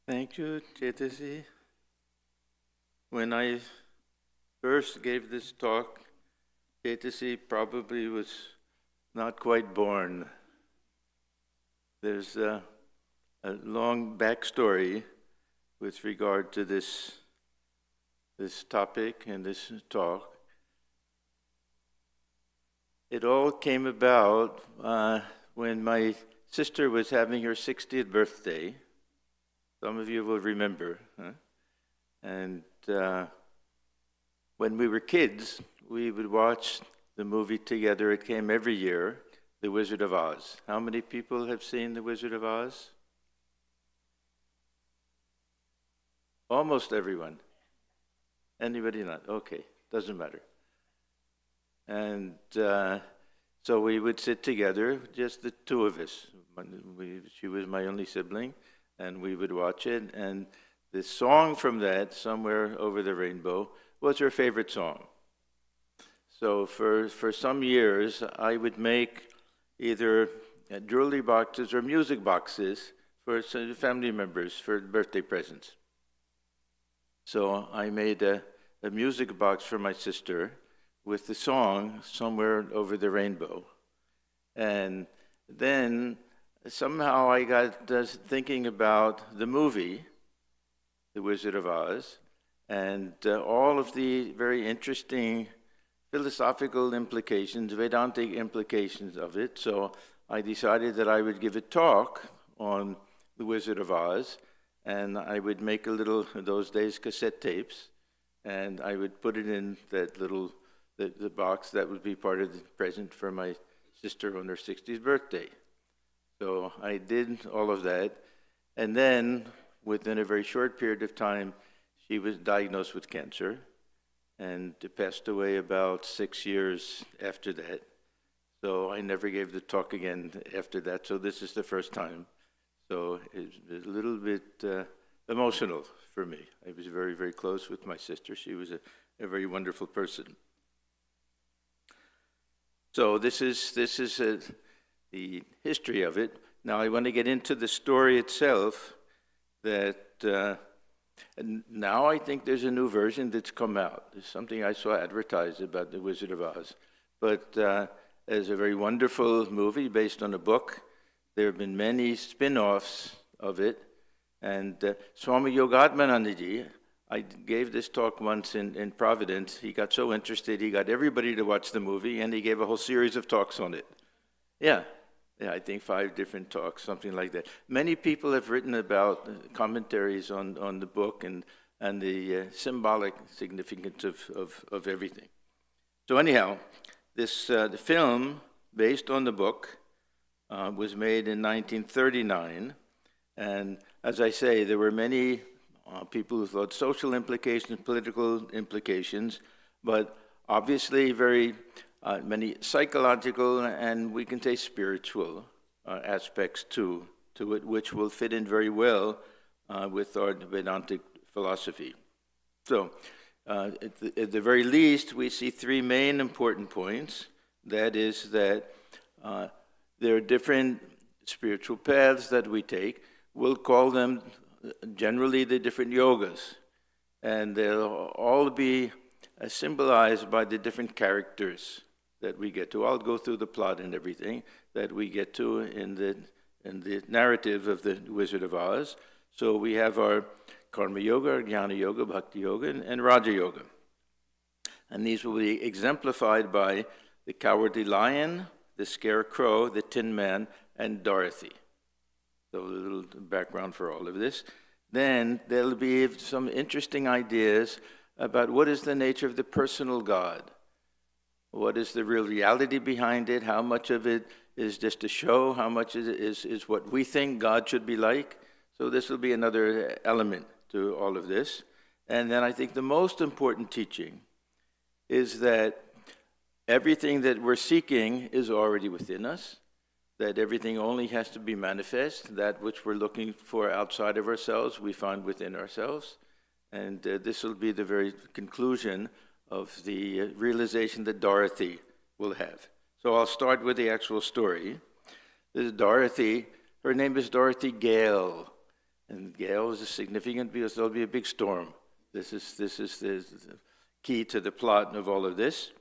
Thank you, Chetasi. When I first gave this talk, Chetasi probably was not quite born. There's a long backstory with regard to this topic and this talk. It all came about when my sister was having her 60th birthday. Some of you will remember. Huh? And when we were kids, we would watch the movie together. It came every year, The Wizard of Oz. How many people have seen The Wizard of Oz? Almost everyone. Anybody not? Okay, doesn't matter. And so we would sit together, just the two of us. She was my only sibling, and we would watch it. And the song from that, Somewhere Over the Rainbow, was her favorite song. So for some years, I would make either jewelry boxes or music boxes for family members for birthday presents. So I made a music box for my sister with the song Somewhere Over the Rainbow. And then somehow I got thinking about the movie, The Wizard of Oz, and all of the very interesting philosophical implications, Vedantic implications of it. So I decided that I would give a talk on The Wizard of Oz, and I would make a little, in those days, cassette tapes, and I would put it in that little, the box that would be part of the present for my sister on her 60th birthday. So I did all of that, and then within a very short period of time, she was diagnosed with cancer and passed away about 6 years after that. So I never gave the talk again after that, so this is the first time. So it's a little bit emotional for me. I was very, very close with my sister. She was a very wonderful person. So this is the history of it. Now I want to get into the story itself. That now I think there's a new version that's come out. There's something I saw advertised about The Wizard of Oz. But there's a very wonderful movie based on a book. There have been many spin-offs of it. And Swami Atmajnananda, I gave this talk once in Providence. He got so interested, he got everybody to watch the movie, and he gave a whole series of talks on it. Yeah, I think 5 different talks, something like that. Many people have written about commentaries on the book and the symbolic significance of everything. So anyhow, this the film, based on the book, was made in 1939. And as I say, there were many people who thought social implications, political implications, but obviously very many psychological and we can say spiritual aspects to it, which will fit in very well with our Vedantic philosophy. So, at the very least, we see 3 main important points. That is that there are different spiritual paths that we take. We'll call them generally the different yogas, and they'll all be symbolized by the different characters that we get to. I'll go through the plot and everything that we get to in the narrative of the Wizard of Oz. So we have our Karma Yoga, Jnana Yoga, Bhakti Yoga, and Raja Yoga. And these will be exemplified by the Cowardly Lion, the Scarecrow, the Tin Man, and Dorothy. So a little background for all of this. Then there'll be some interesting ideas about what is the nature of the personal God. What is the real reality behind it? How much of it is just a show? How much is what we think God should be like? So this will be another element to all of this. And then I think the most important teaching is that everything that we're seeking is already within us, that everything only has to be manifest. That which we're looking for outside of ourselves, we find within ourselves. And this will be the very conclusion of the realization that Dorothy will have. So I'll start with the actual story. This is Dorothy. Her name is Dorothy Gale. And gale is significant because there'll be a big storm. This is the key to the plot of all of this,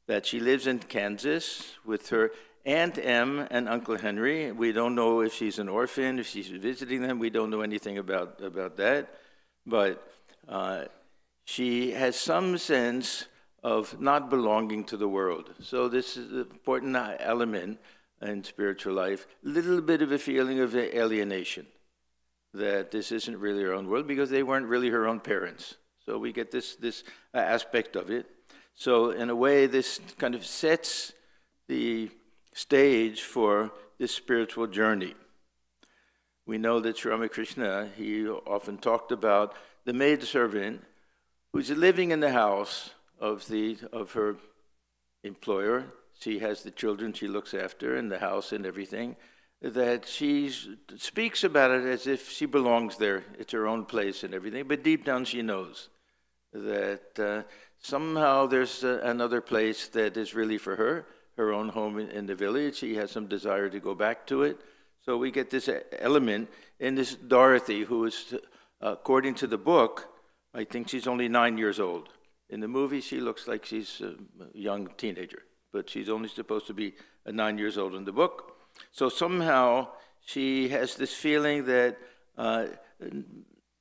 that she lives in Kansas with her Aunt Em and Uncle Henry. We don't know if she's an orphan, if she's visiting them. We don't know anything about that. But she has some sense of not belonging to the world. So this is an important element in spiritual life. A little bit of a feeling of alienation, that this isn't really her own world because they weren't really her own parents. So we get this aspect of it. So in a way, this kind of sets the stage for this spiritual journey. We know that Sri Ramakrishna, he often talked about the maidservant who's living in the house of her employer. She has the children she looks after and the house and everything, that she speaks about it as if she belongs there. It's her own place and everything, but deep down she knows that somehow there's another place that is really for her own home in the village. She has some desire to go back to it. So we get this element in this Dorothy, who is, according to the book, I think she's only 9 years old. In the movie, she looks like she's a young teenager, but she's only supposed to be 9 years old in the book. So somehow she has this feeling that a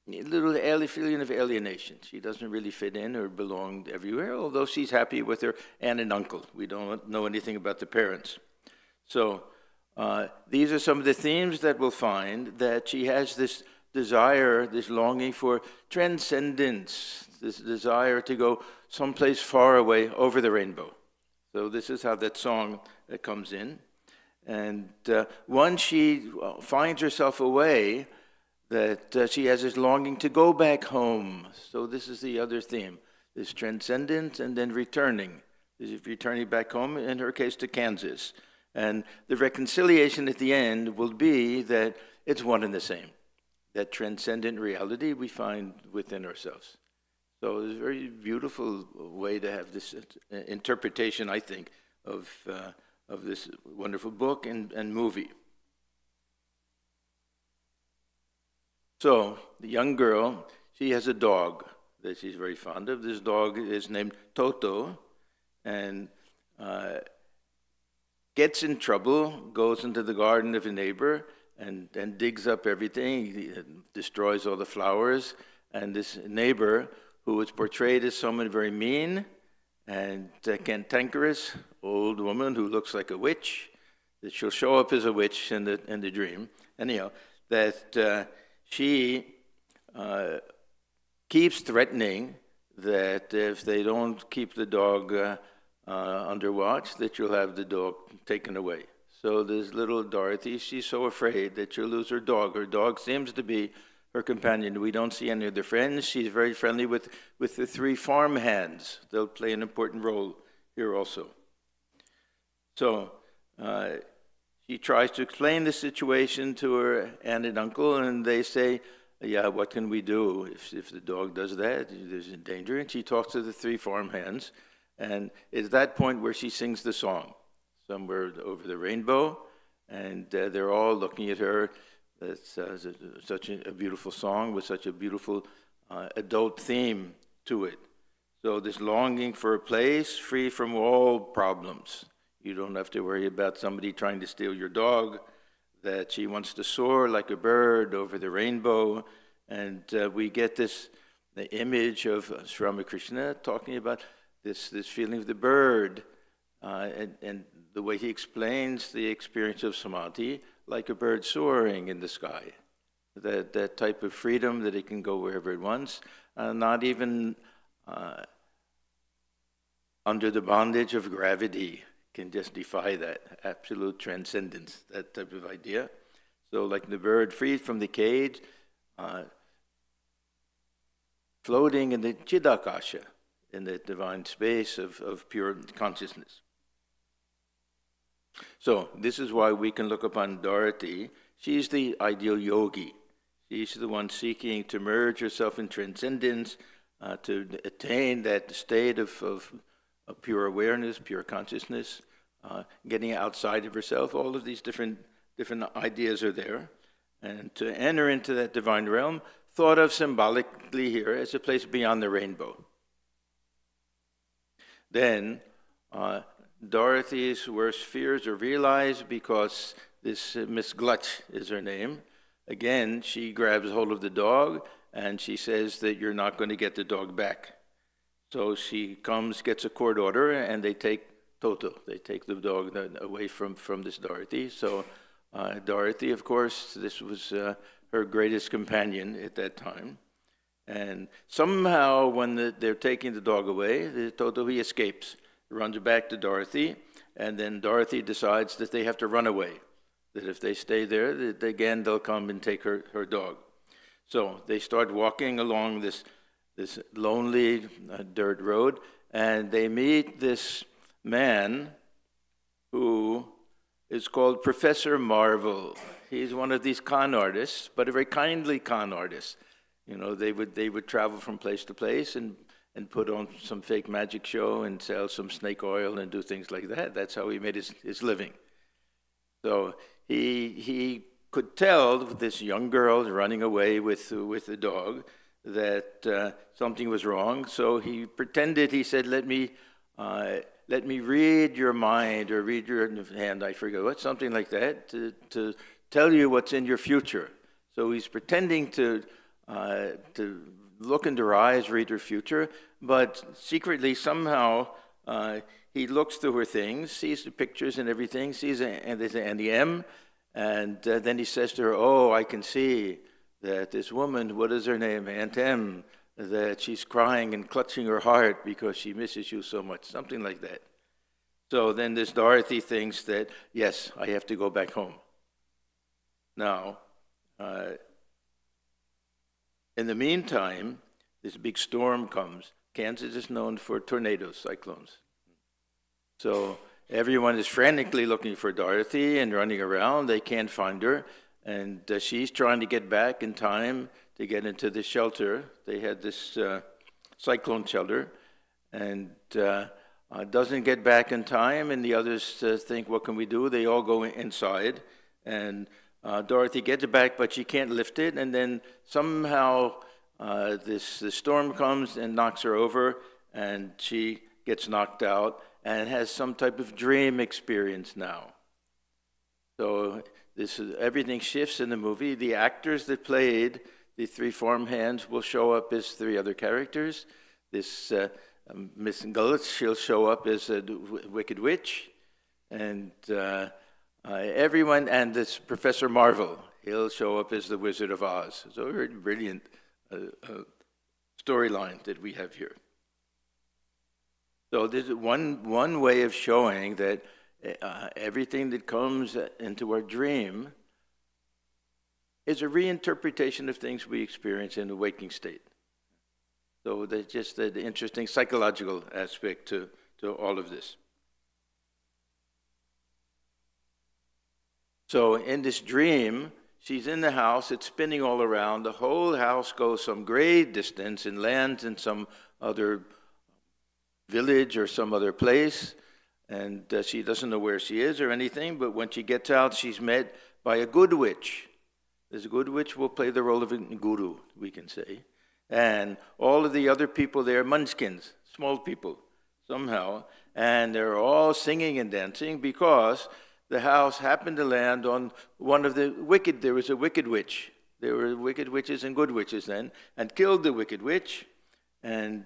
little feeling of alienation. She doesn't really fit in or belong everywhere, although she's happy with her aunt and uncle. We don't know anything about the parents. So these are some of the themes that we'll find, that she has this desire, this longing for transcendence, this desire to go someplace far away over the rainbow. So this is how that song comes in. And once she finds herself away, that she has this longing to go back home. So this is the other theme, this transcendence and then returning. Returning back home, in her case, to Kansas. And the reconciliation at the end will be that it's one and the same. That transcendent reality we find within ourselves. So it's a very beautiful way to have this interpretation, I think, of this wonderful book and movie. So the young girl, she has a dog that she's very fond of. This dog is named Toto, and gets in trouble, goes into the garden of a neighbor, and digs up everything. He destroys all the flowers. And this neighbor, who is portrayed as someone very mean and cantankerous, old woman who looks like a witch, that she'll show up as a witch in the dream. Anyhow, that she keeps threatening that if they don't keep the dog under watch, that you'll have the dog taken away. So this little Dorothy, she's so afraid that she'll lose her dog. Her dog seems to be her companion. We don't see any of their friends. She's very friendly with the 3 farm hands. They'll play an important role here also. So she tries to explain the situation to her aunt and uncle, and they say, yeah, what can we do if the dog does that? There's a danger. And she talks to the 3 farm hands, and it's that point where she sings the song, Somewhere Over the Rainbow, and they're all looking at her. It's such a beautiful song with such a beautiful adult theme to it. So this longing for a place free from all problems. You don't have to worry about somebody trying to steal your dog, that she wants to soar like a bird over the rainbow. And we get the image of Sri Ramakrishna talking about this feeling of the bird, and the way he explains the experience of samadhi, like a bird soaring in the sky. That type of freedom that it can go wherever it wants, not even under the bondage of gravity, can just defy that absolute transcendence, that type of idea. So like the bird freed from the cage, floating in the Chidakasha, in the divine space of pure consciousness. So this is why we can look upon Dorothy. She's the ideal yogi. She's the one seeking to merge herself in transcendence, to attain that state of pure awareness, pure consciousness, getting outside of herself. All of these different ideas are there. And to enter into that divine realm, thought of symbolically here as a place beyond the rainbow. Then Dorothy's worst fears are realized because this Miss Glutch is her name. Again, she grabs hold of the dog and she says that you're not going to get the dog back. So she comes, gets a court order, and they take Toto. They take the dog away from this Dorothy. So Dorothy, of course, this was her greatest companion at that time. And somehow when they're taking the dog away, Toto, he escapes, runs back to Dorothy, and then Dorothy decides that they have to run away, that if they stay there, that again they'll come and take her dog. So they start walking along this lonely dirt road, and they meet this man who is called Professor Marvel. He's one of these con artists, but a very kindly con artist. You know, they would travel from place to place and put on some fake magic show and sell some snake oil and do things like that. That's how he made his living. So he could tell this young girl running away with the dog that something was wrong. So he pretended, he said, let me read your mind or read your hand, I forget what, something like that, to tell you what's in your future. So he's pretending to look into her eyes, read her future, but secretly somehow he looks through her things, sees the pictures and everything, sees and the M, and then he says to her, oh, I can see that this woman, what is her name, Aunt M, that she's crying and clutching her heart because she misses you so much, something like that. So then this Dorothy thinks that, yes, I have to go back home. Now, in the meantime, this big storm comes. Kansas is known for tornadoes, cyclones. So everyone is frantically looking for Dorothy and running around. They can't find her. And she's trying to get back in time to get into the shelter. They had this cyclone shelter. And doesn't get back in time. And the others think, what can we do? They all go inside. And Dorothy gets it back, but she can't lift it, and then somehow the storm comes and knocks her over, and she gets knocked out and has some type of dream experience now. So everything shifts in the movie. The actors that played the three farmhands will show up as three other characters. This Miss Gullet, she'll show up as a wicked witch, and everyone, and this Professor Marvel, he'll show up as the Wizard of Oz. So a very brilliant storyline that we have here. So this is one way of showing that everything that comes into our dream is a reinterpretation of things we experience in the waking state. So that's just the interesting psychological aspect to all of this. So in this dream, she's in the house, it's spinning all around. The whole house goes some great distance and lands in some other village or some other place. And she doesn't know where she is or anything, but when she gets out, she's met by a good witch. This good witch will play the role of a guru, we can say. And all of the other people there, munchkins, small people, somehow. And they're all singing and dancing because the house happened to land on one of the wicked. There was a wicked witch. There were wicked witches and good witches then, and killed the wicked witch. And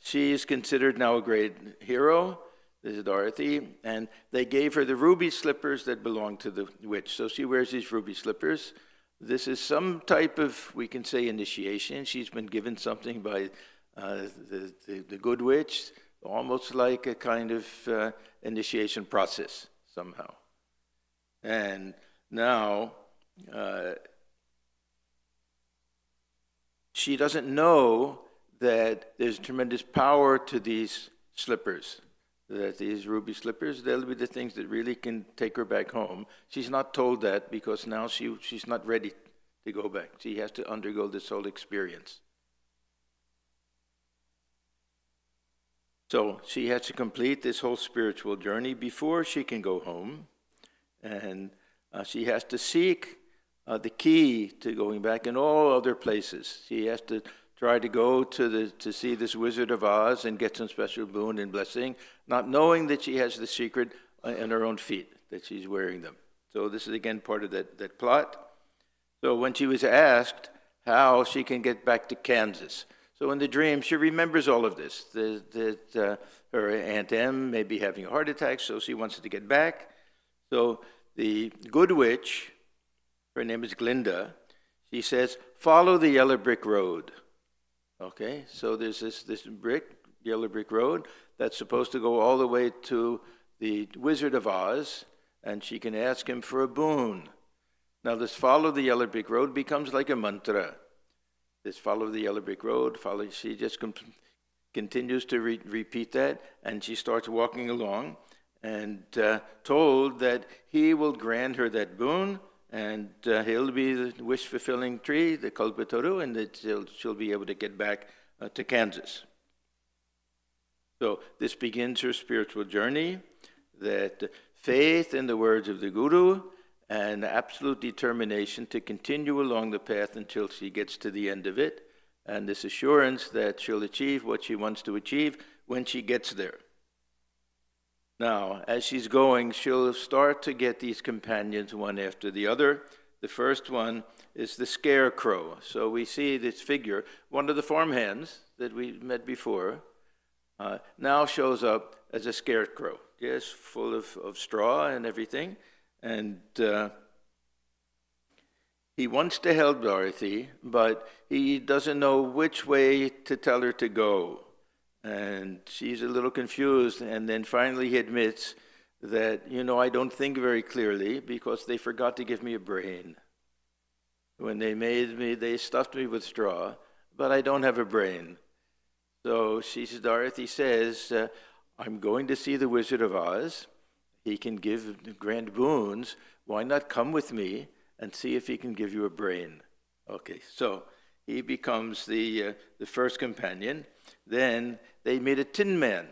she is considered now a great hero. This is Dorothy. And they gave her the ruby slippers that belonged to the witch. So she wears these ruby slippers. This is some type of, we can say, initiation. She's been given something by the good witch, almost like a kind of initiation process somehow. And now she doesn't know that there's tremendous power to these slippers, that these ruby slippers, they'll be the things that really can take her back home. She's not told that because now she's not ready to go back. She has to undergo this whole experience. So she has to complete this whole spiritual journey before she can go home. And she has to seek the key to going back in all other places. She has to try to go to see this Wizard of Oz and get some special boon and blessing, not knowing that she has the secret in her own feet, that she's wearing them. So this is again part of that plot. So when she was asked how she can get back to Kansas, so in the dream she remembers all of this, that her Aunt Em may be having a heart attack, so she wants to get back. So the good witch, her name is Glinda, she says, follow the yellow brick road. Okay, so there's this yellow brick road that's supposed to go all the way to the Wizard of Oz, and she can ask him for a boon. Now this follow the yellow brick road becomes like a mantra. This follow the yellow brick road, she just continues to repeat that, and she starts walking along and told that he will grant her that boon, and he'll be the wish-fulfilling tree, the Kalpataru, and that she'll be able to get back to Kansas. So this begins her spiritual journey, that faith in the words of the Guru and absolute determination to continue along the path until she gets to the end of it, and this assurance that she'll achieve what she wants to achieve when she gets there. Now, as she's going, she'll start to get these companions one after the other. The first one is the scarecrow. So we see this figure, one of the farmhands that we met before, now shows up as a scarecrow, yes, full of straw and everything. And he wants to help Dorothy, but he doesn't know which way to tell her to go. And she's a little confused, and then finally he admits that, I don't think very clearly because they forgot to give me a brain. When they made me, they stuffed me with straw, but I don't have a brain. So Dorothy says, I'm going to see the Wizard of Oz. He can give grand boons. Why not come with me and see if he can give you a brain? Okay, so he becomes the first companion. Then they meet a tin man.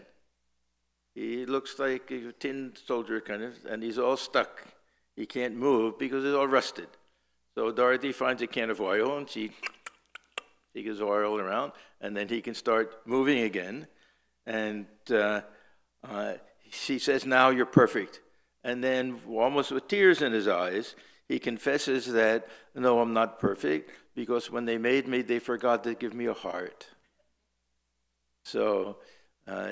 He looks like a tin soldier kind of, and he's all stuck. He can't move because it's all rusted. So Dorothy finds a can of oil, and she gives oil around, and then he can start moving again. And she says, now you're perfect. And then, almost with tears in his eyes, he confesses that, no, I'm not perfect, because when they made me, they forgot to give me a heart. So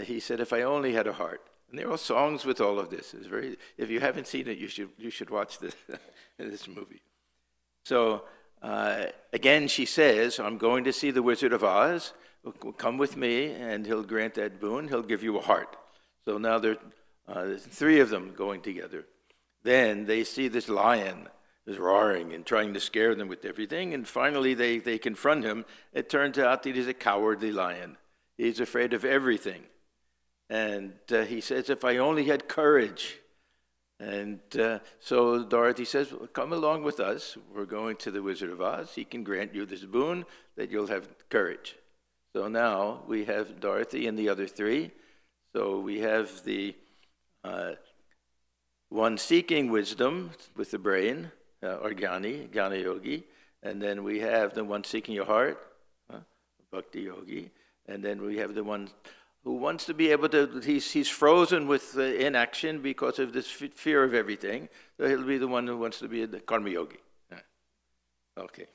he said, if I only had a heart. And there are songs with all of this. It's very. If you haven't seen it, you should watch this movie. So again, she says, I'm going to see the Wizard of Oz. Come with me, and he'll grant that boon. He'll give you a heart. So now there's three of them going together. Then they see this lion is roaring and trying to scare them with everything. And finally, they confront him. It turns out that he's a cowardly lion. He's afraid of everything. And he says, if I only had courage. And so Dorothy says, well, come along with us. We're going to the Wizard of Oz. He can grant you this boon that you'll have courage. So now we have Dorothy and the other three. So we have the one seeking wisdom with the brain, or Jnana Yogi. And then we have the one seeking your heart, Bhakti Yogi. And then we have the one who wants to be able to, he's frozen with inaction because of this fear of everything. So he'll be the one who wants to be the Karma Yogi. Okay.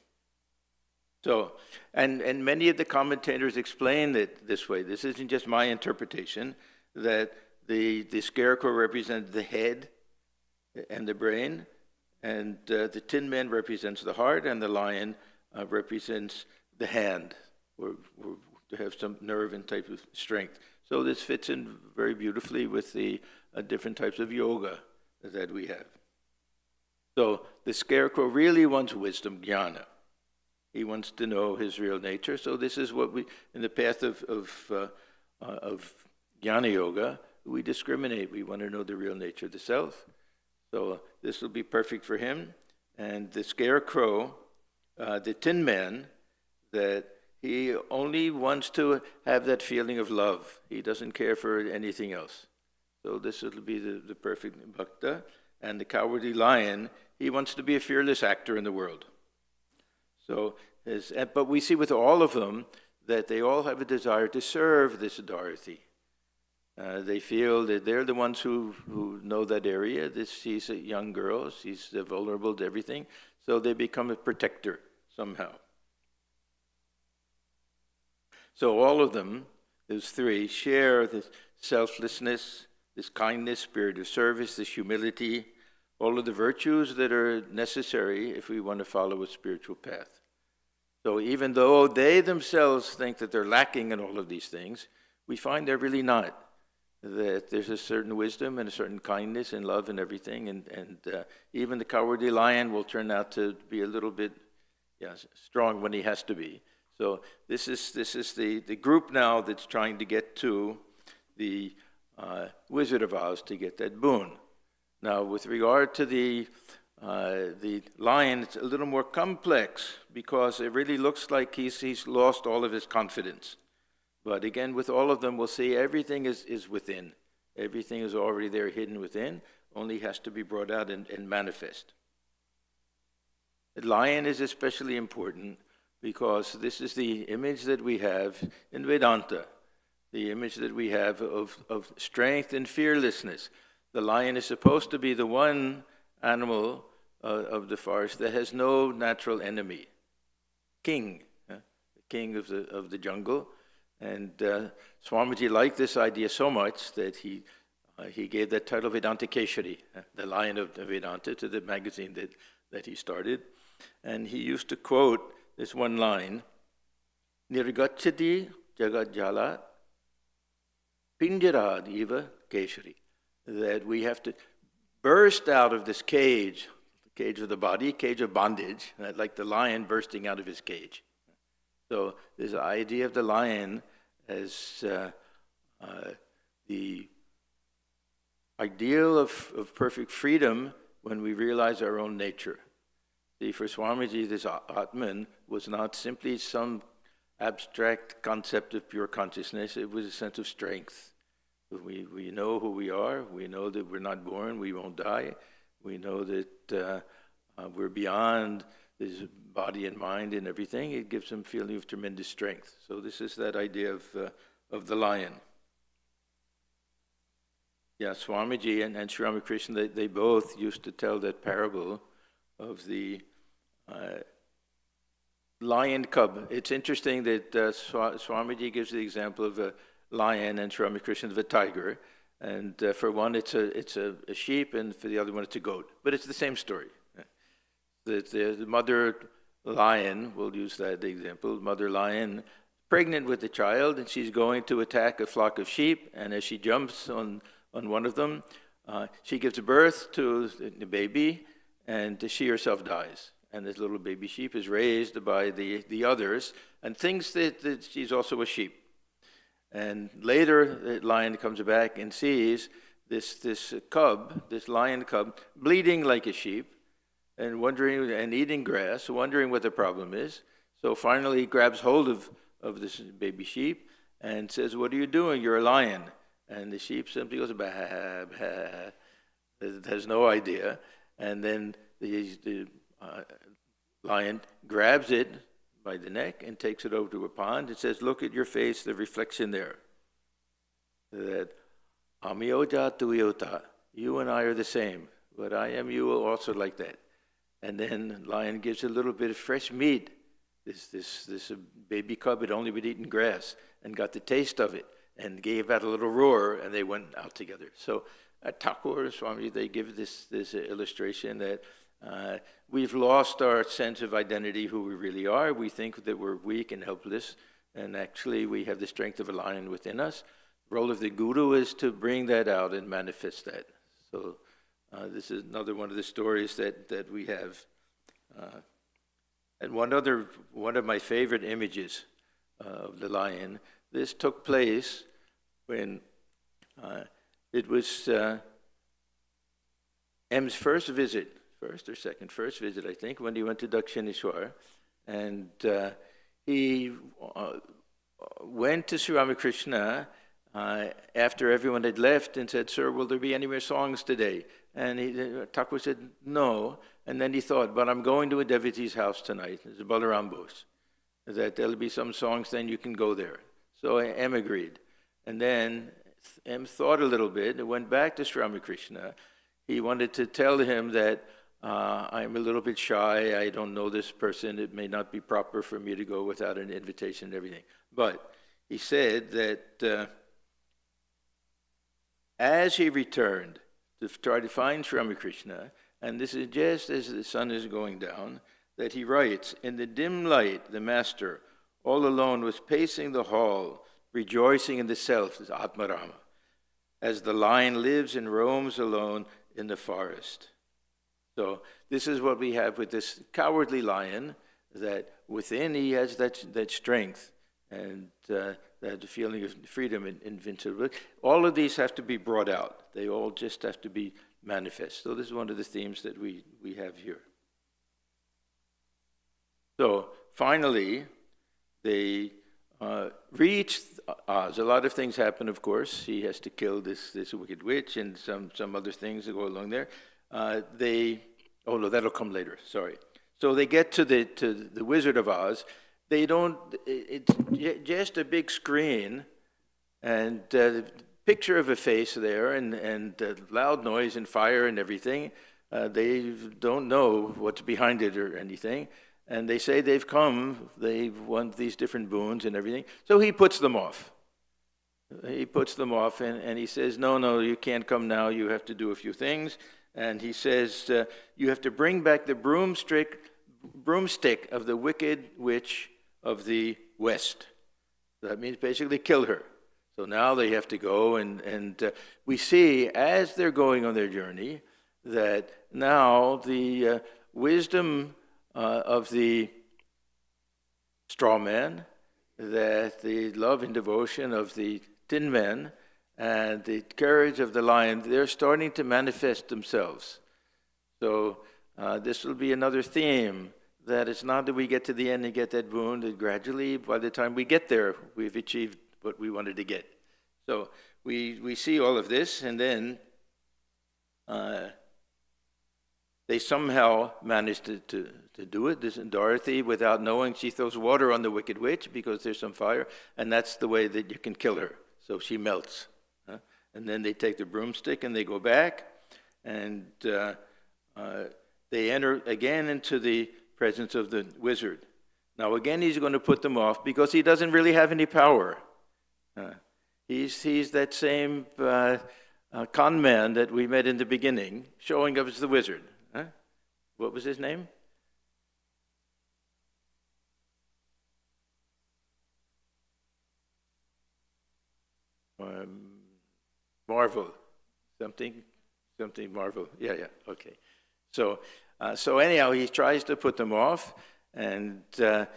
So, and many of the commentators explain it this way. This isn't just my interpretation, that the scarecrow represents the head and the brain, and the tin man represents the heart, and the lion represents the hand, or to have some nerve and type of strength. So this fits in very beautifully with the different types of yoga that we have. So the scarecrow really wants wisdom, jnana. He wants to know his real nature. So this is what we, in the path of jnana yoga, we discriminate. We want to know the real nature of the self. So this will be perfect for him. And the scarecrow, the tin man, that he only wants to have that feeling of love. He doesn't care for anything else. So this will be the perfect bhakta. And the cowardly lion, he wants to be a fearless actor in the world. So, but we see with all of them that they all have a desire to serve this authority. They feel that they're the ones who know that area. She's a young girl, she's vulnerable to everything, so they become a protector somehow. So all of them, those three, share this selflessness, this kindness, spirit of service, this humility, all of the virtues that are necessary if we want to follow a spiritual path. So even though they themselves think that they're lacking in all of these things, we find they're really not. That there's a certain wisdom and a certain kindness and love and everything, and even the cowardly lion will turn out to be a little bit strong when he has to be. So this is the group now that's trying to get to the Wizard of Oz to get that boon. Now, with regard to the lion, it's a little more complex because it really looks like he's lost all of his confidence. But again, with all of them, we'll see everything is within. Everything is already there, hidden within, only has to be brought out and manifest. The lion is especially important because this is the image that we have in Vedanta, the image that we have of strength and fearlessness. The lion is supposed to be the one animal of the forest that has no natural enemy. King, king of the jungle. And Swamiji liked this idea so much that he gave that title Vedanta Keshari, the Lion of Vedanta, to the magazine that he started. And he used to quote this one line, Nirgachati Jagat Jala Pinjarad Eva Keshari, that we have to burst out of this cage, the cage of the body, cage of bondage, like the lion bursting out of his cage. So this idea of the lion as the ideal of perfect freedom when we realize our own nature. See, for Swamiji, this Atman was not simply some abstract concept of pure consciousness. It was a sense of strength. We know who we are. We know that we're not born. We won't die. We know that we're beyond this body and mind and everything. It gives them a feeling of tremendous strength. So this is that idea of the lion. Yeah, Swamiji and Sri Ramakrishna, they both used to tell that parable of the lion cub. It's interesting that Swamiji gives the example of a lion and Sri Ramakrishna of a tiger. And for one, it's a sheep, and for the other one, it's a goat. But it's the same story. The mother lion, we'll use that example, mother lion, pregnant with a child, and she's going to attack a flock of sheep, and as she jumps on one of them, she gives birth to the baby, and she herself dies. And this little baby sheep is raised by the others, and thinks that she's also a sheep. And later, the lion comes back and sees this cub, this lion cub, bleeding like a sheep, and wondering and eating grass, wondering what the problem is. So finally he grabs hold of this baby sheep and says, "What are you doing? You're a lion." And the sheep simply goes, "Bah, bah." It has no idea. And then the lion grabs it by the neck and takes it over to a pond and says, "Look at your face, the reflection there. That Amiyoja Tuyota, you and I are the same, but I am you also like that." And then lion gives a little bit of fresh meat. This baby cub had only been eating grass and got the taste of it and gave out a little roar, and they went out together. So at Thakur Swami, they give this illustration that we've lost our sense of identity, who we really are. We think that we're weak and helpless, and actually we have the strength of a lion within us. The role of the guru is to bring that out and manifest that. So this is another one of the stories that we have. And one of my favorite images of the lion, this took place when it was M's first visit, first visit, I think, when he went to Dakshineshwar. And he went to Sri Ramakrishna after everyone had left and said, "Sir, will there be any more songs today?" And Thakur said, "No." And then he thought, but I'm going to a devotee's house tonight. It's a Balaram Bose. That there'll be some songs, then you can go there. So M agreed. And then M thought a little bit and went back to Sri Ramakrishna. He wanted to tell him that I'm a little bit shy, I don't know this person, it may not be proper for me to go without an invitation and everything. But he said that as he returned to try to find Sri Ramakrishna, and this is just as the sun is going down, that he writes, in the dim light, the master, all alone, was pacing the hall, rejoicing in the self, as Atmarama, as the lion lives and roams alone in the forest. So this is what we have with this cowardly lion, that within he has that strength and that feeling of freedom and invincibility. All of these have to be brought out. They all just have to be manifest. So this is one of the themes that we have here. So finally, they reach Oz. A lot of things happen, of course. He has to kill this wicked witch and some other things that go along there. Oh no, that'll come later. Sorry. So they get to the Wizard of Oz. They don't. It's just a big screen, and picture of a face there, and loud noise and fire and everything. They don't know what's behind it or anything, and they say they've come. They want these different boons and everything. So he puts them off. He puts them off, and he says, "No, you can't come now. You have to do a few things." And he says, you have to bring back the broomstick of the wicked witch of the West. That means basically kill her. So now they have to go, and we see as they're going on their journey that now the wisdom of the straw man, that the love and devotion of the tin man, and the courage of the lion, they're starting to manifest themselves. So this will be another theme, that it's not that we get to the end and get that boon, that gradually, by the time we get there, we've achieved what we wanted to get. So we see all of this, and then they somehow manage to do it. This Dorothy, without knowing, she throws water on the wicked witch because there's some fire, and that's the way that you can kill her. So she melts. And then they take the broomstick and they go back, and they enter again into the presence of the wizard. Now again, he's going to put them off because he doesn't really have any power. He's that same con man that we met in the beginning, showing up as the wizard. What was his name? Marvel, something Marvel. Yeah, okay. So anyhow, he tries to put them off, and the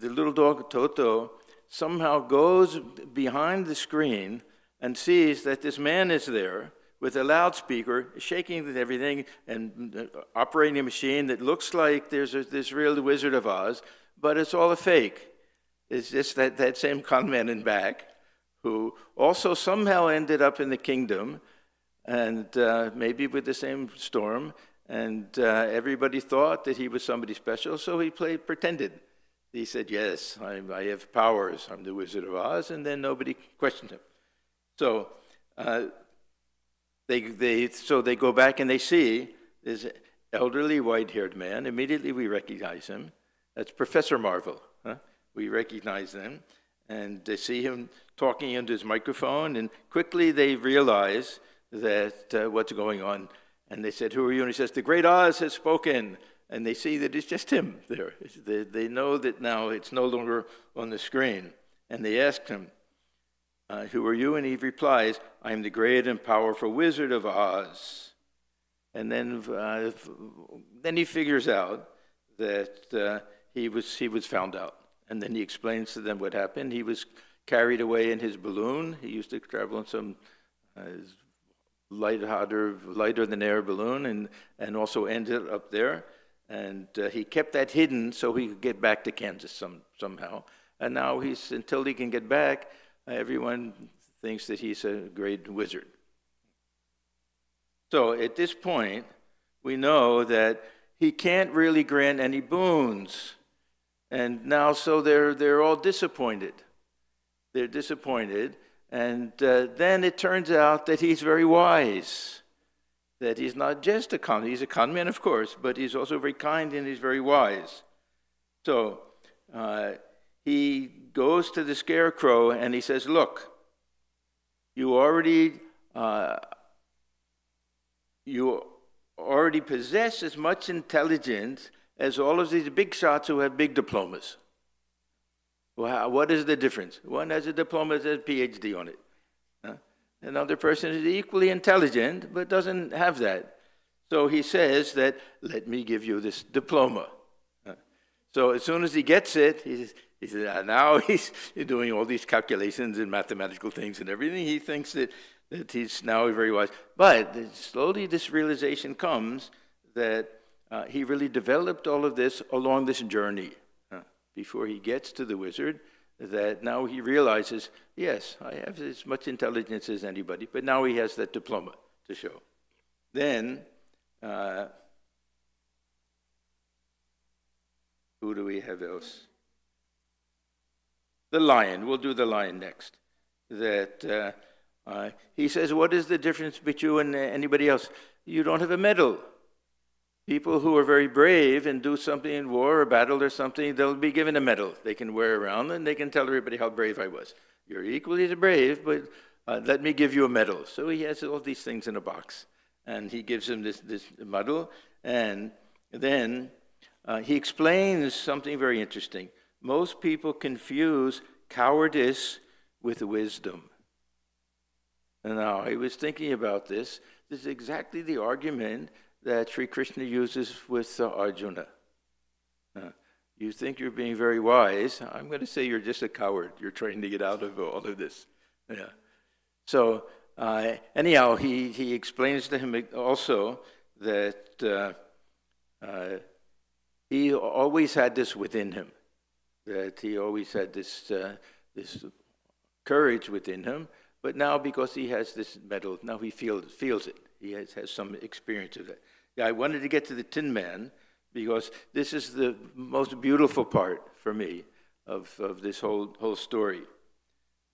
little dog Toto somehow goes behind the screen and sees that this man is there with a loudspeaker, shaking everything and operating a machine that looks like there's this real Wizard of Oz, but it's all a fake. It's just that same con man in back, who also somehow ended up in the kingdom, and maybe with the same storm, and everybody thought that he was somebody special, so he pretended. He said, yes, I have powers, I'm the Wizard of Oz, and then nobody questioned him. So they go back and they see this elderly white-haired man. Immediately we recognize him. That's Professor Marvel. We recognize them, and they see him talking into his microphone, and quickly they realize that what's going on. And they said, who are you? And he says, the great Oz has spoken. And they see that it's just him there. They know that now it's no longer on the screen. And they asked him, who are you? And he replies, I am the great and powerful Wizard of Oz. And then he figures out that he was found out. And then he explains to them what happened. He was carried away in his balloon. He used to travel in some lighter than air balloon, and also ended up there. And he kept that hidden so he could get back to Kansas somehow. And now until he can get back, everyone thinks that he's a great wizard. So at this point, we know that he can't really grant any boons. And now, so they're all disappointed. They're disappointed. And then it turns out that he's very wise, that he's not just a con. He's a con man, of course, but he's also very kind and he's very wise. So he goes to the scarecrow and he says, look, you already possess as much intelligence as all of these big shots who have big diplomas. Well, what is the difference? One has a diploma that has a PhD on it. Another person is equally intelligent, but doesn't have that. So he says that, let me give you this diploma. So as soon as he gets it, now he's doing all these calculations and mathematical things and everything. He thinks that he's now very wise. But slowly this realization comes that he really developed all of this along this journey. Before he gets to the wizard, that now he realizes, yes, I have as much intelligence as anybody, but now he has that diploma to show. Then, who do we have else? The lion. We'll do the lion next. That he says, what is the difference between you and anybody else? You don't have a medal. People who are very brave and do something in war or battle or something, they'll be given a medal they can wear around and they can tell everybody how brave I was. You're equally as brave, but let me give you a medal. So he has all these things in a box. And he gives him this medal. And then he explains something very interesting. Most people confuse cowardice with wisdom. And now, I was thinking about this. This is exactly the argument that Sri Krishna uses with Arjuna. You think you're being very wise. I'm going to say you're just a coward. You're trying to get out of all of this. Yeah. So anyhow, he explains to him also that he always had this within him, that he always had this courage within him, but now because he has this medal, now he feels it. He has some experience of that. Yeah, I wanted to get to the Tin Man because this is the most beautiful part for me of this whole story.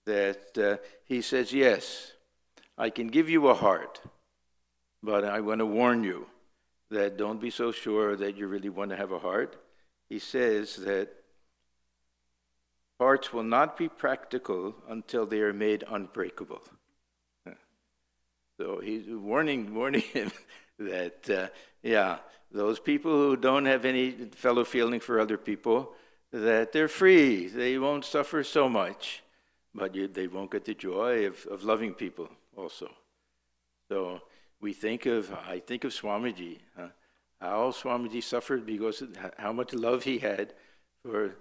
That he says, yes, I can give you a heart, but I want to warn you that don't be so sure that you really want to have a heart. He says that hearts will not be practical until they are made unbreakable. So he's warning him that, those people who don't have any fellow feeling for other people, that they're free. They won't suffer so much, but they won't get the joy of loving people also. So I think of Swamiji, how Swamiji suffered because of how much love he had for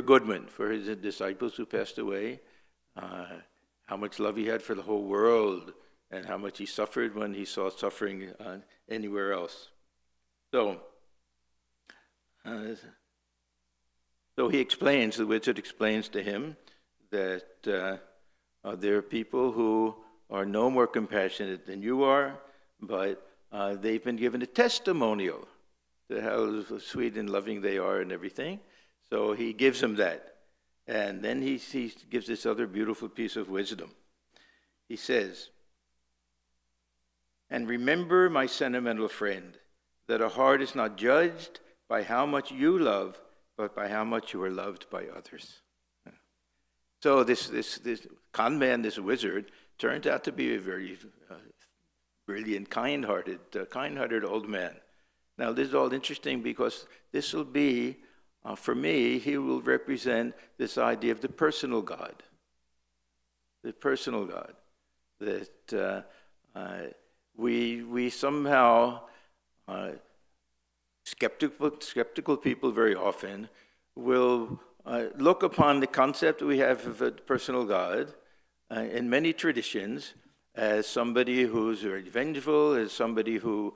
Goodman, for his disciples who passed away, how much love he had for the whole world, and how much he suffered when he saw suffering anywhere else. So he explains, the wizard explains to him that there are people who are no more compassionate than you are, but they've been given a testimonial to how sweet and loving they are and everything. So he gives him that. And then he gives this other beautiful piece of wisdom. He says, and remember, my sentimental friend, that a heart is not judged by how much you love, but by how much you are loved by others. So this con man, this wizard, turned out to be a very brilliant, kind-hearted old man. Now, this is all interesting because this will be, for me, he will represent this idea of the personal God. The personal God. That we somehow, skeptical people very often will look upon the concept we have of a personal God in many traditions as somebody who's very vengeful, as somebody who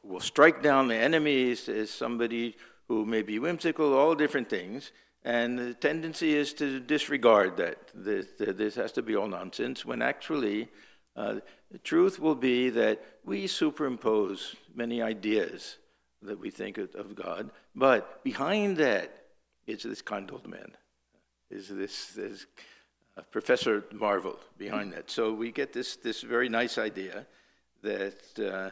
will strike down the enemies, as somebody who may be whimsical, all different things. And the tendency is to disregard that. This has to be all nonsense, when actually The truth will be that we superimpose many ideas that we think of God, but behind that is this kind old man, is this Professor Marvel behind that. So we get this very nice idea that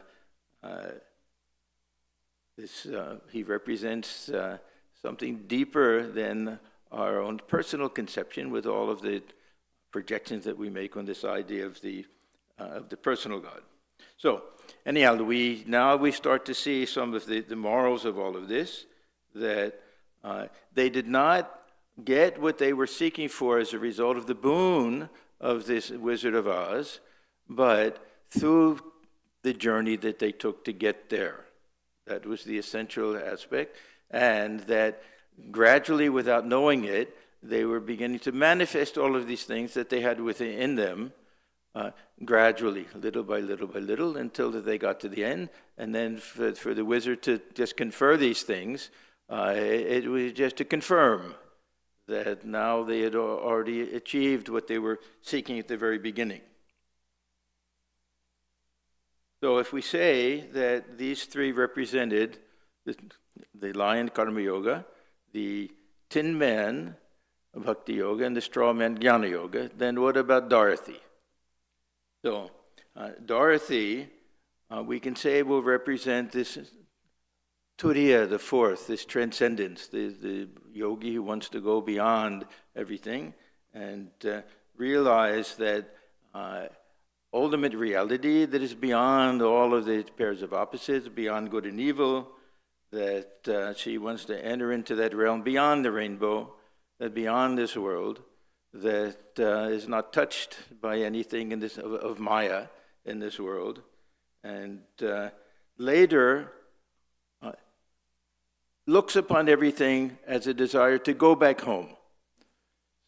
he represents something deeper than our own personal conception, with all of the projections that we make on this idea of the personal God. So anyhow, we start to see some of the morals of all of this, that they did not get what they were seeking for as a result of the boon of this Wizard of Oz, but through the journey that they took to get there. That was the essential aspect, and that gradually, without knowing it, they were beginning to manifest all of these things that they had within them, gradually, little by little by little, until they got to the end. And then for the wizard to just confer these things, it was just to confirm that now they had already achieved what they were seeking at the very beginning. So if we say that these three represented the lion, Karma Yoga, the tin man, Bhakti Yoga, and the straw man, Jnana Yoga, then what about Dorothy? So Dorothy, we can say, will represent this Turiya, the fourth, this transcendence, the yogi who wants to go beyond everything and realize that ultimate reality that is beyond all of the pairs of opposites, beyond good and evil, that she wants to enter into that realm beyond the rainbow, that beyond this world, that is not touched by anything in this of Maya in this world, and later looks upon everything as a desire to go back home.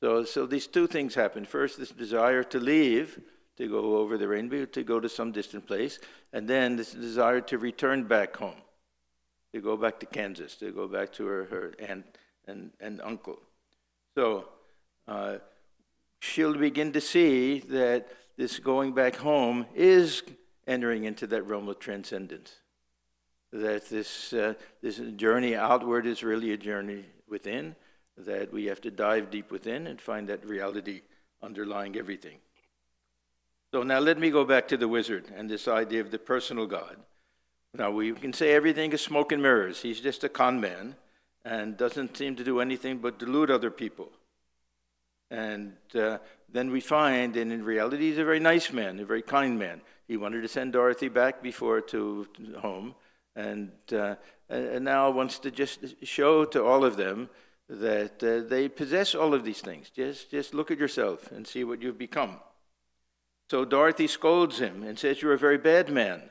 So these two things happen. First, this desire to leave, to go over the rainbow, to go to some distant place, and then this desire to return back home, to go back to Kansas, to go back to her aunt and uncle. So she'll begin to see that this going back home is entering into that realm of transcendence. That this journey outward is really a journey within, that we have to dive deep within and find that reality underlying everything. So now let me go back to the wizard and this idea of the personal God. Now we can say everything is smoke and mirrors. He's just a con man and doesn't seem to do anything but delude other people. And then we find, and in reality, he's a very nice man, a very kind man. He wanted to send Dorothy back before to home, and now wants to just show to all of them that they possess all of these things. Just look at yourself and see what you've become. So Dorothy scolds him and says, "You're a very bad man."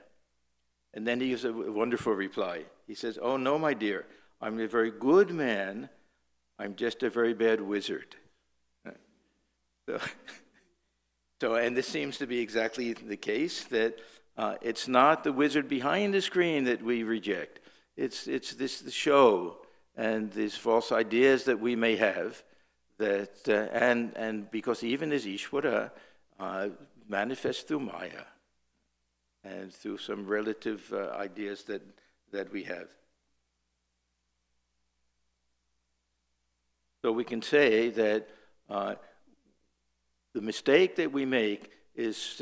And then he gives a wonderful reply. He says, "Oh no, my dear, I'm a very good man. I'm just a very bad wizard." So, and this seems to be exactly the case, that it's not the wizard behind the screen that we reject. It's this show and these false ideas that we may have, that and because even as Ishvara manifests through Maya and through some relative ideas that we have. So we can say that the mistake that we make is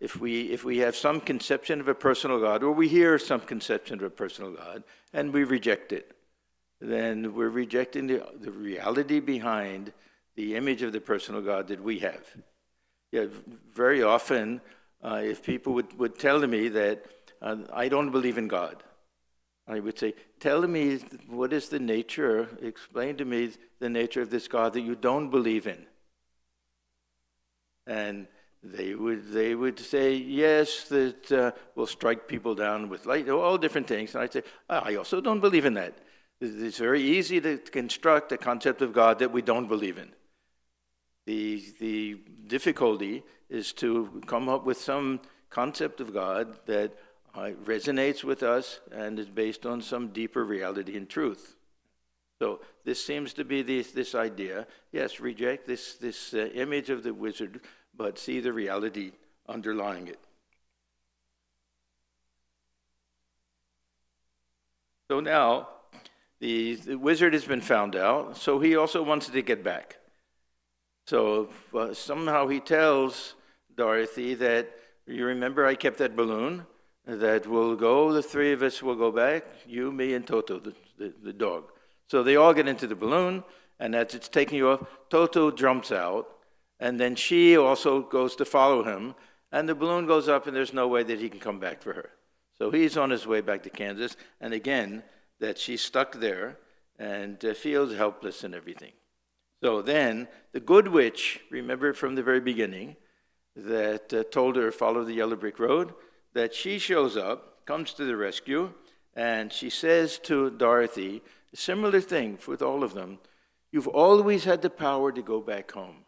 if we have some conception of a personal God, or we hear some conception of a personal God, and we reject it, then we're rejecting the reality behind the image of the personal God that we have. Yeah, very often, if people would tell me that I don't believe in God, I would say, tell me what is the nature, explain to me the nature of this God that you don't believe in. And they would say, yes, that we'll strike people down with light, all different things. And I'd say, I also don't believe in that. It's very easy to construct a concept of God that we don't believe in. The difficulty is to come up with some concept of God that resonates with us and is based on some deeper reality and truth. So this seems to be this idea. Yes, reject this image of the wizard, but see the reality underlying it. So now, the wizard has been found out, so he also wants to get back. So somehow he tells Dorothy that, you remember I kept that balloon, that we'll go, the three of us will go back, you, me, and Toto, the dog. So they all get into the balloon, and as it's taking you off, Toto jumps out, and then she also goes to follow him, and the balloon goes up, and there's no way that he can come back for her. So he's on his way back to Kansas, and again, that she's stuck there and feels helpless and everything. So then, the good witch, remember from the very beginning, that told her follow the yellow brick road, that she shows up, comes to the rescue, and she says to Dorothy, a similar thing with all of them, you've always had the power to go back home.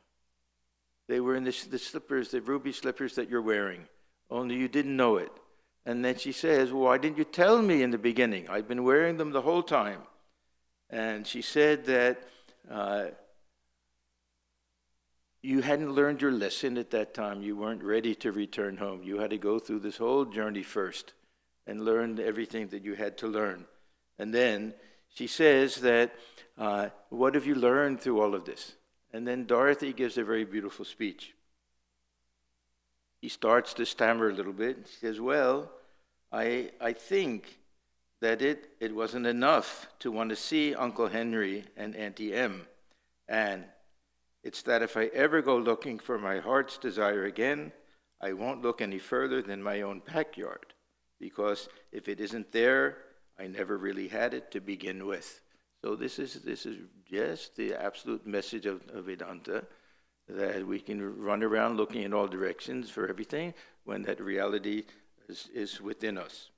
They were in the slippers, the ruby slippers that you're wearing, only you didn't know it. And then she says, well, why didn't you tell me in the beginning? I've been wearing them the whole time. And she said that you hadn't learned your lesson at that time. You weren't ready to return home. You had to go through this whole journey first and learn everything that you had to learn. And then she says that, what have you learned through all of this? And then Dorothy gives a very beautiful speech. He starts to stammer a little bit. He says, well, I think that it wasn't enough to want to see Uncle Henry and Auntie Em. And it's that if I ever go looking for my heart's desire again, I won't look any further than my own backyard. Because if it isn't there, I never really had it to begin with. So this is just the absolute message of Vedanta, that we can run around looking in all directions for everything when that reality is within us.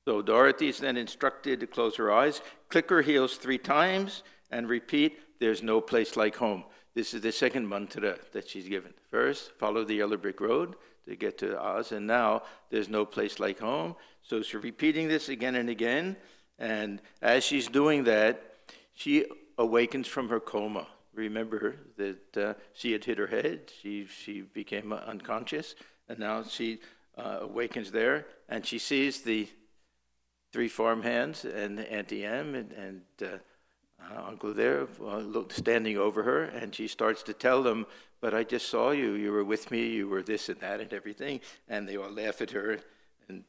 So Dorothy is then instructed to close her eyes, click her heels 3 times, and repeat, there's no place like home. This is the second mantra that she's given. First, follow the yellow brick road to get to Oz, and now there's no place like home. So she's repeating this again and again, and as she's doing that, she awakens from her coma. Remember that she had hit her head, she became unconscious, and now she awakens there, and she sees the 3 farmhands and Auntie Em and Uncle there standing over her, and she starts to tell them, but I just saw you, you were with me, you were this and that and everything, and they all laugh at her and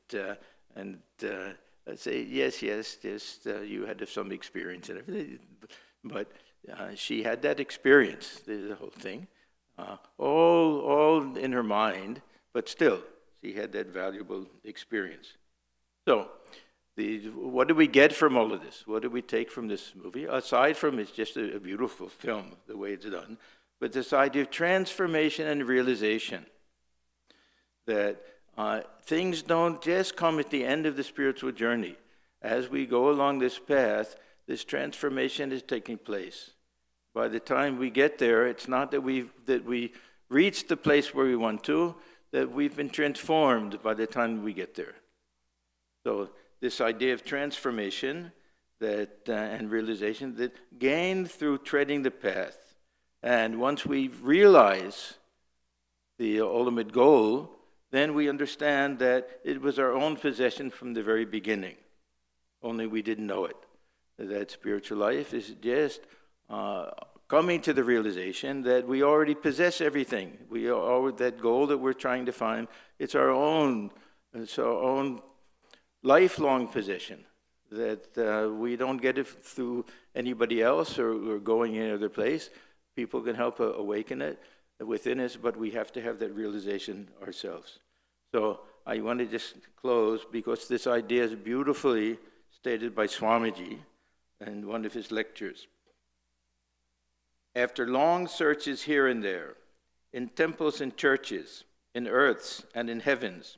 say, yes, you had some experience and everything, but she had that experience, the whole thing, all in her mind, but still, she had that valuable experience. So, what do we get from all of this? What do we take from this movie? Aside from it's just a beautiful film, the way it's done, but this idea of transformation and realization, that things don't just come at the end of the spiritual journey. As we go along this path, this transformation is taking place. By the time we get there, it's not that we reach the place where we want to, that we've been transformed by the time we get there. So this idea of transformation and realization that gained through treading the path. And once we realize the ultimate goal, then we understand that it was our own possession from the very beginning. Only we didn't know it. That spiritual life is just coming to the realization that we already possess everything. We are that goal that we're trying to find. It's our own lifelong possession. That we don't get it through anybody else or going any other place. People can help awaken it within us, but we have to have that realization ourselves. So I want to just close because this idea is beautifully stated by Swamiji in one of his lectures. After long searches here and there, in temples and churches, in earths and in heavens,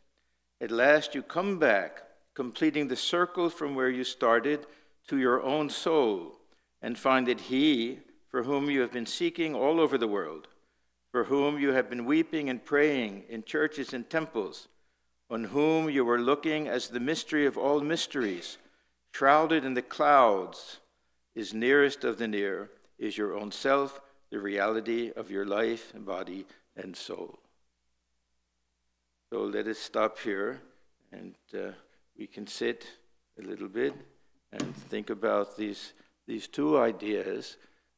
at last you come back, completing the circle from where you started to your own soul, and find that he, for whom you have been seeking all over the world, for whom you have been weeping and praying in churches and temples, on whom you were looking as the mystery of all mysteries, shrouded in the clouds, is nearest of the near, is your own self, the reality of your life, body, and soul. So let us stop here, and we can sit a little bit and think about these two ideas,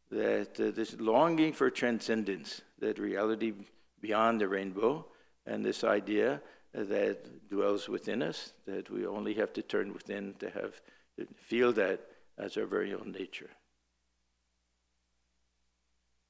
that this longing for transcendence, that reality beyond the rainbow, and this idea that dwells within us, that we only have to turn within to feel that as our very own nature.